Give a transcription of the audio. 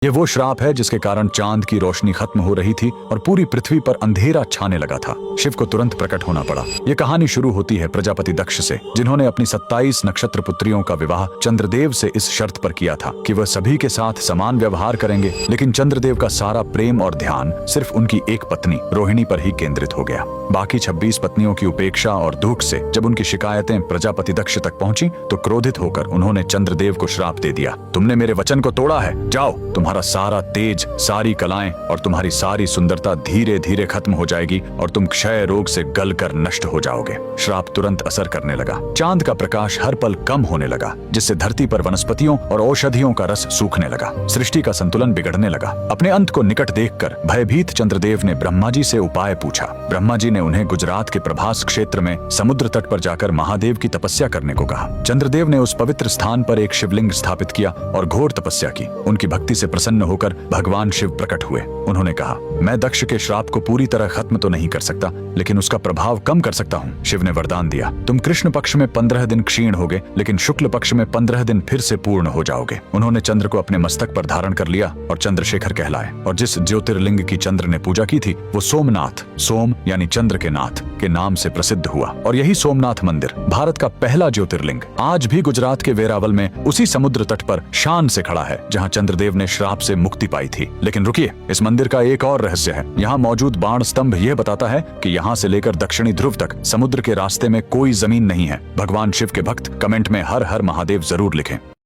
ये वो श्राप है जिसके कारण चांद की रोशनी खत्म हो रही थी और पूरी पृथ्वी पर अंधेरा छाने लगा था। शिव को तुरंत प्रकट होना पड़ा। ये कहानी शुरू होती है प्रजापति दक्ष से, जिन्होंने अपनी 27 नक्षत्र पुत्रियों का विवाह चंद्रदेव से इस शर्त पर किया था कि वह सभी के साथ समान व्यवहार करेंगे। लेकिन चंद्रदेव का सारा प्रेम और ध्यान सिर्फ उनकी एक पत्नी रोहिणी पर ही केंद्रित हो गया। बाकी 26 पत्नियों की उपेक्षा और दुख से जब उनकी शिकायतें प्रजापति दक्ष तक पहुंची तो क्रोधित होकर उन्होंने चंद्रदेव को श्राप दे दिया। तुमने मेरे वचन को तोड़ा है, जाओ, तुम्हारा सारा तेज, सारी कलाएं और तुम्हारी सारी सुंदरता धीरे धीरे खत्म हो जाएगी और तुम क्षय रोग से गलकर नष्ट हो जाओगे। श्राप तुरंत असर करने लगा। चांद का प्रकाश हर पल कम होने लगा, जिससे धरती पर वनस्पतियों और औषधियों का रस सूखने लगा। सृष्टि का संतुलन बिगड़ने लगा। अपने अंत को निकट देखकर भयभीत चंद्रदेव ने ब्रह्मा जी से उपाय पूछा। ब्रह्मा जी ने उन्हें गुजरात के प्रभास क्षेत्र में समुद्र तट पर जाकर महादेव की तपस्या करने को कहा। चंद्रदेव ने उस पवित्र स्थान पर एक शिवलिंग स्थापित किया और घोर तपस्या की। उनकी भक्ति से प्रसन्न होकर भगवान शिव प्रकट हुए। उन्होंने कहा, मैं दक्ष के श्राप को पूरी तरह खत्म तो नहीं कर सकता, लेकिन उसका प्रभाव कम कर सकता हूँ। शिव ने वरदान दिया, तुम कृष्ण पक्ष में 15 दिन क्षीण होगे, लेकिन शुक्ल पक्ष में 15 दिन फिर से पूर्ण हो जाओगे। उन्होंने चंद्र को अपने मस्तक पर धारण कर लिया और चंद्रशेखर कहलाए। और जिस ज्योतिर्लिंग की चंद्र ने पूजा की थी वो सोमनाथ, सोम यानी चंद्र के नाथ के नाम से प्रसिद्ध हुआ। और यही सोमनाथ मंदिर भारत का पहला ज्योतिर्लिंग आज भी गुजरात के वेरावल में उसी समुद्र तट पर शान से खड़ा है, जहाँ चंद्रदेव ने श्राप से मुक्ति पाई थी। लेकिन रुकिए, इस मंदिर का एक और रहस्य है। यहाँ मौजूद बाण स्तंभ यह बताता है कि यहाँ से लेकर दक्षिणी ध्रुव तक समुद्र के रास्ते में कोई जमीन नहीं है। भगवान शिव के भक्त कमेंट में हर हर महादेव जरूर लिखें।